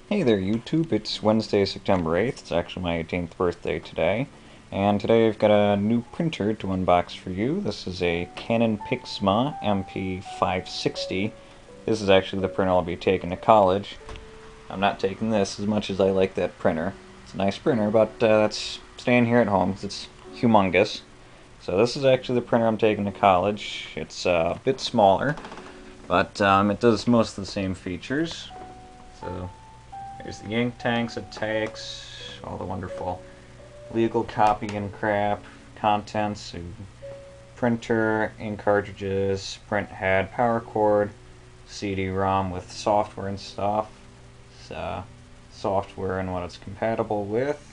Hey there YouTube, it's Wednesday, September 8th. It's actually my 18th birthday today. And today I've got a new printer to unbox for you. This is a Canon Pixma MP560. This is actually the printer I'll be taking to college. I'm not taking this as much as I like that printer. It's a nice printer, but that's staying here at home because it's humongous. So this is actually the printer I'm taking to college. It's a bit smaller, but it does most of the same features. So there's the ink tanks, it takes all the wonderful legal copy and crap, contents, printer, ink cartridges, print head, power cord, CD-ROM with software and stuff, software and what it's compatible with,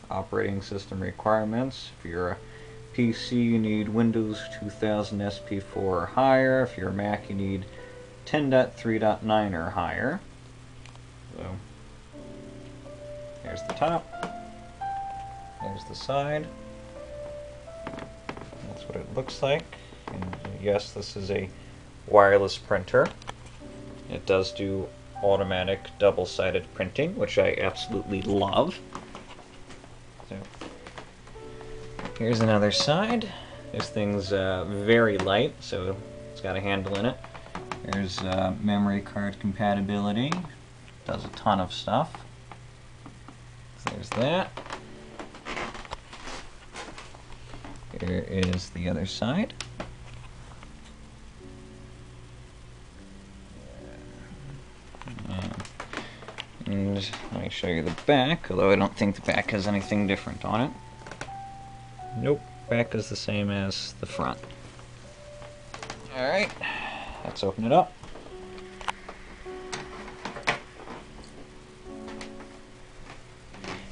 operating system requirements. If you're a PC, you need Windows 2000 SP4 or higher. If you're a Mac, you need 10.3.9 or higher. So there's the top, there's the side, that's what it looks like. And yes, this is a wireless printer. It does do automatic double-sided printing, which I absolutely love. So here's another side. This thing's very light, so it's got a handle in it. There's memory card compatibility, does a ton of stuff. There's that. Here is the other side. And let me show you the back, although I don't think the back has anything different on it. Nope, back is the same as the front. Alright, let's open it up.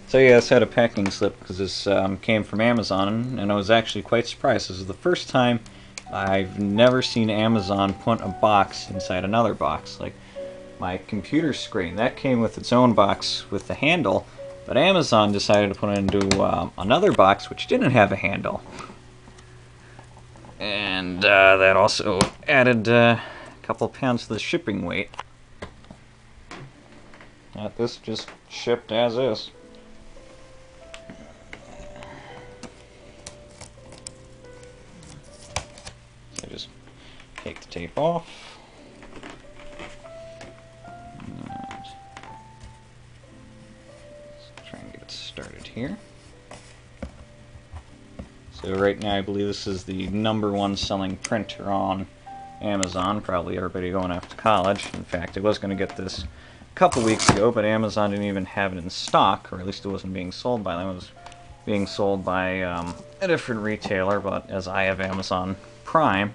So yeah, this had a packing slip because this came from Amazon, and I was actually quite surprised. This is the first time I've never seen Amazon put a box inside another box. Like my computer screen, that came with its own box with the handle, but Amazon decided to put it into another box which didn't have a handle. And that also added a couple pounds to the shipping weight. This just shipped as is. Just take the tape off. Let's try and get it started here. So right now I believe this is the #1 selling printer on Amazon. Probably everybody going off to college. In fact, I was going to get this a couple weeks ago, but Amazon didn't even have it in stock, or at least it wasn't being sold by them. It was being sold by a different retailer, but as I have Amazon Prime,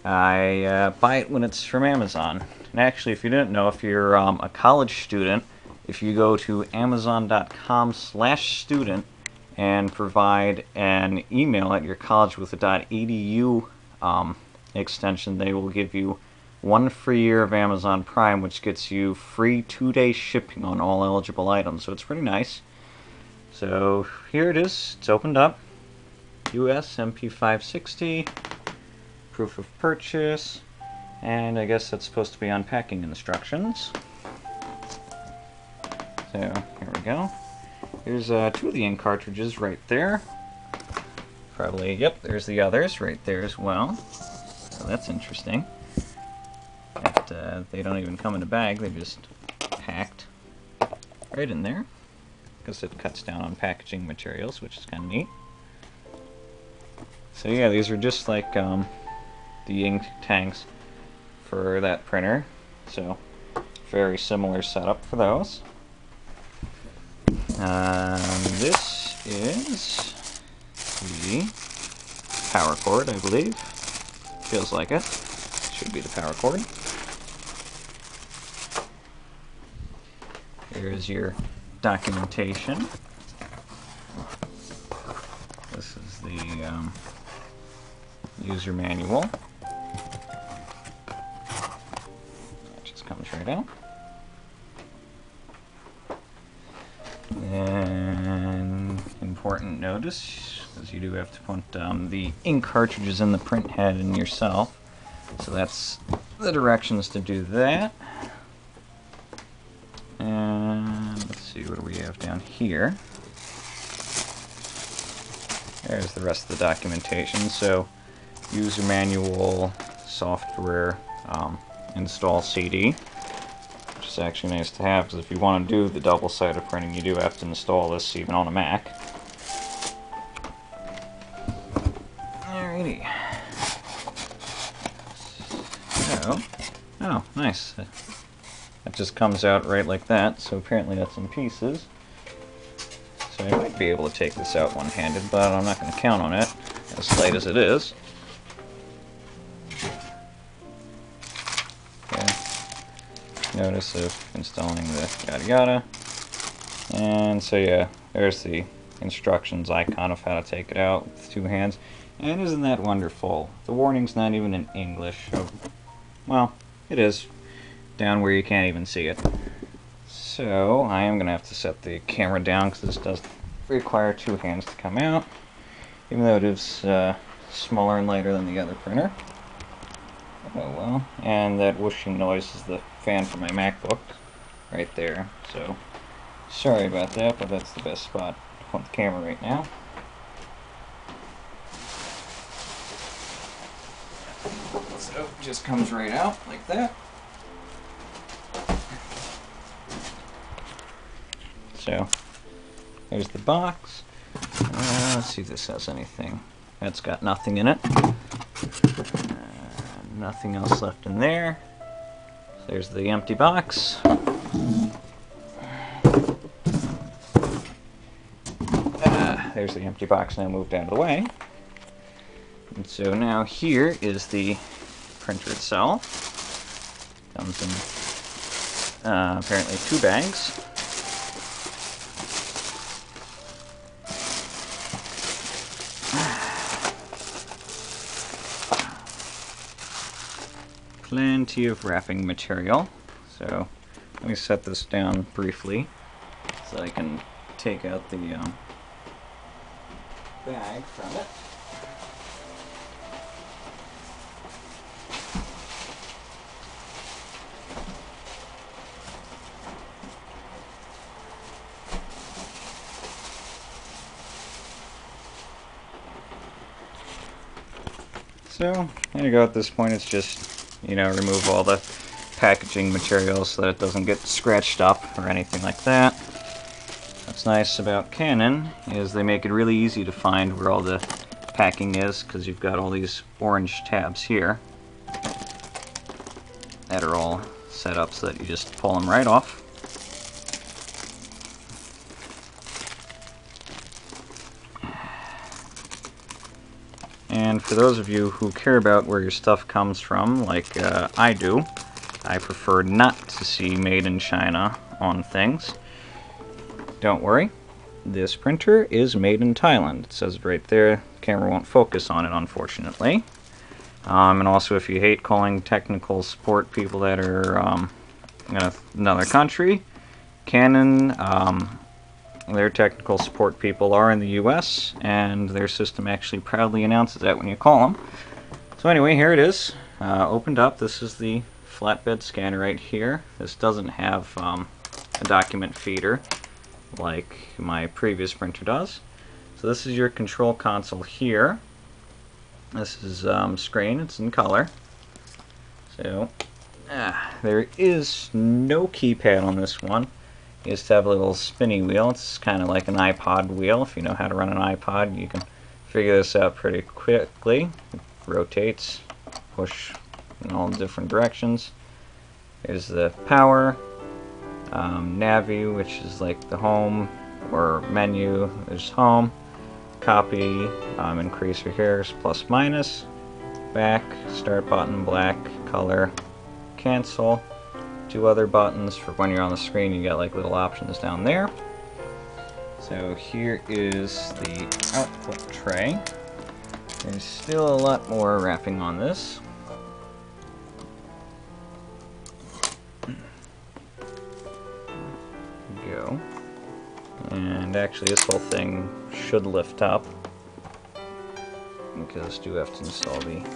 I buy it when it's from Amazon. And actually, if you didn't know, if you're a college student, if you go to amazon.com/student and provide an email at your college with a .edu extension, they will give you 1 free year of Amazon Prime, which gets you free 2-day shipping on all eligible items. So it's pretty nice. So here it is. It's opened up. US MP560. Proof of purchase, and I guess that's supposed to be unpacking instructions. So here we go. Here's 2 of the ink cartridges right there. Probably, yep, there's the others right there as well. So that's interesting. That, they don't even come in a bag, they just packed right in there, because it cuts down on packaging materials, which is kind of neat. So yeah, these are just like the ink tanks for that printer, so very similar setup for those. This is the power cord, I believe. Feels like it. Should be the power cord. Here's your documentation. This is the user manual. Comes right out. And important notice, because you do have to put the ink cartridges in the print head in yourself. So that's the directions to do that. And down here. There's the rest of the documentation. So, user manual, software, install CD, which is actually nice to have, because if you want to do the double-sided printing, you do have to install this even on a Mac. Alrighty. So, oh, nice. It just comes out right like that, so apparently that's in pieces. So I might be able to take this out one-handed, but I'm not going to count on it, as light as it is. Okay. Notice of installing the yada yada. And so yeah, there's the instructions icon of how to take it out with two hands. And isn't that wonderful? The warning's not even in English. Oh, well, it is. Down where you can't even see it. So I am going to have to set the camera down because this does require two hands to come out, even though it is smaller and lighter than the other printer. Oh well. And that whooshing noise is the fan for my MacBook right there. So sorry about that, but that's the best spot to put the camera right now. So it just comes right out like that. So there's the box. Let's see if this has anything. That's got nothing in it. Nothing else left in there. So there's the empty box. There's the empty box now moved out of the way. And so now here is the printer itself. Comes in apparently 2 bags. Plenty of wrapping material. So let me set this down briefly so I can take out the bag from it. So there you go. At this point, it's just, you know, remove all the packaging materials so that it doesn't get scratched up or anything like that. What's nice about Canon is they make it really easy to find where all the packing is, because you've got all these orange tabs here that are all set up so that you just pull them right off. And for those of you who care about where your stuff comes from, like I do, I prefer not to see made in China on things. Don't worry, this printer is made in Thailand. It says it right there. The camera won't focus on it, unfortunately. And also, if you hate calling technical support people that are in another country, Canon, their technical support people are in the US, and their system actually proudly announces that when you call them. So anyway, here it is, opened up. This is the flatbed scanner right here. This doesn't have a document feeder like my previous printer does. So this is your control console here. This is screen, it's in color. So there is no keypad on this one. You just have a little spinny wheel. It's kind of like an iPod wheel. If you know how to run an iPod, you can figure this out pretty quickly. It rotates, push in all different directions. There's the power, Navi, which is like the home or menu. There's home, copy, increaser here, plus minus, back, start button, black, color, cancel. 2 other buttons for when you're on the screen. You got like little options down there. So here is the output tray. There's still a lot more wrapping on this. Go. And actually this whole thing should lift up, because I do have to install the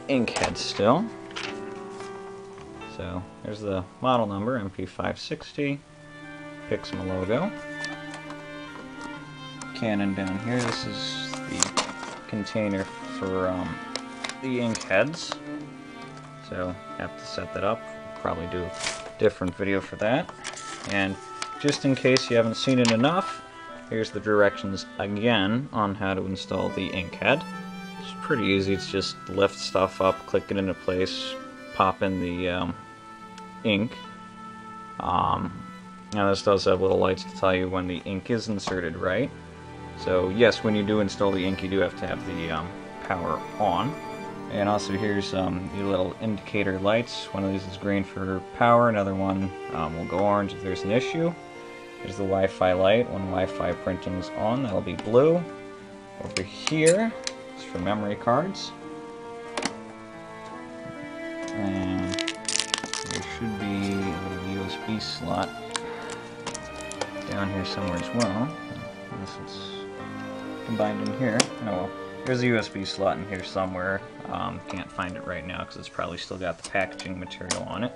ink head still. So there's the model number, MP560. Pixma logo. Canon down here. This is the container for the ink heads. So have to set that up. Probably do a different video for that. And just in case you haven't seen it enough, here's the directions again on how to install the ink head. It's pretty easy. It's just lift stuff up, click it into place, pop in the ink. Now this does have little lights to tell you when the ink is inserted right. So yes, when you do install the ink, you do have to have the power on. And also here's the little indicator lights. One of these is green for power, another one will go orange if there's an issue. There's the Wi-Fi light. When Wi-Fi printing's on, that'll be blue. Over here is for memory cards. And there should be a little USB slot down here somewhere as well. Unless it's combined in here. Oh well. There's a USB slot in here somewhere. Can't find it right now because it's probably still got the packaging material on it.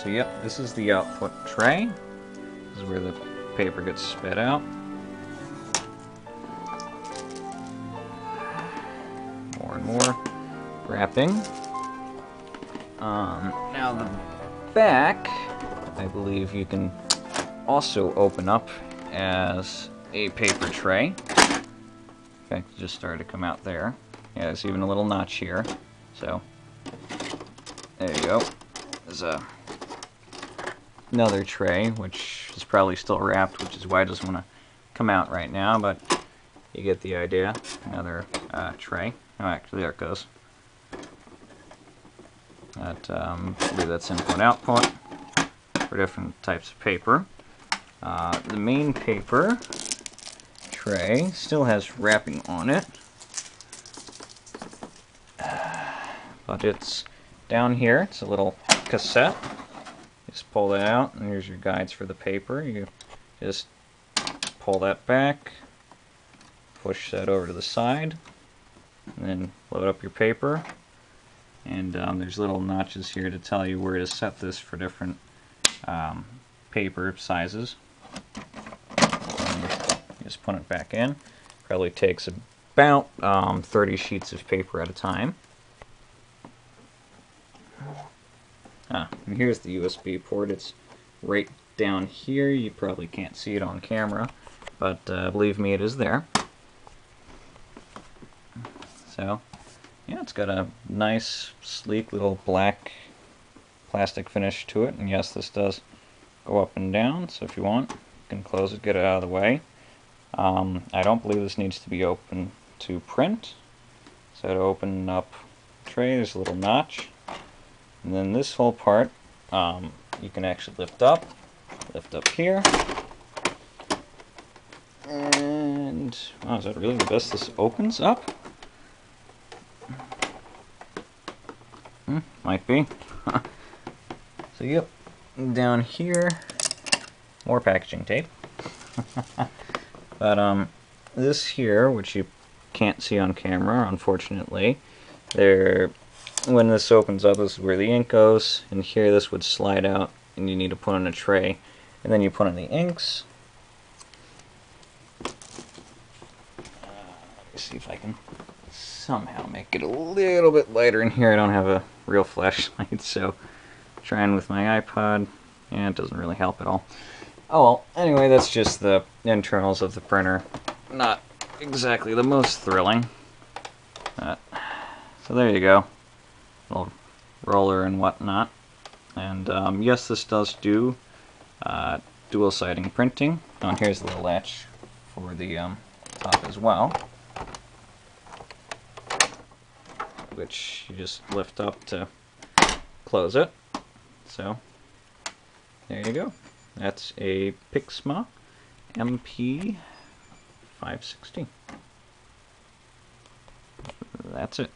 So yep, this is the output tray. This is where the paper gets spit out. More and more wrapping. Now the back, I believe you can also open up as a paper tray. In fact, it just started to come out there. Yeah, there's even a little notch here. So, there you go. There's another tray, which is probably still wrapped, which is why it doesn't want to come out right now, but you get the idea. Another tray. Oh, actually, there it goes. That, I believe that's input-output for different types of paper. The main paper tray still has wrapping on it, but it's down here. It's a little cassette. Just pull that out, and here's your guides for the paper. You just pull that back, push that over to the side, and then load up your paper. And there's little notches here to tell you where to set this for different paper sizes. And just put it back in. Probably takes about 30 sheets of paper at a time. And here's the USB port. It's right down here. You probably can't see it on camera, but believe me, it is there. So, yeah, it's got a nice, sleek little black plastic finish to it. And yes, this does go up and down, so if you want, you can close it, get it out of the way. I don't believe this needs to be open to print. So to open up the tray, there's a little notch. And then this whole part, you can actually lift up here. And, wow, is that really the best this opens up? Might be. So yep, down here, more packaging tape. But this here, which you can't see on camera, unfortunately, when this opens up, this is where the ink goes, and here this would slide out, and you need to put in a tray, and then you put in the inks. Let me see if I can somehow make it a little bit lighter in here. I don't have a real flashlight, so trying with my iPod, and it doesn't really help at all. Oh well, anyway, that's just the internals of the printer. Not exactly the most thrilling. So there you go. Little roller and whatnot. And yes, this does do dual siding printing. Oh, and here's the little latch for the top as well, which you just lift up to close it. So there you go. That's a Pixma MP560. That's it.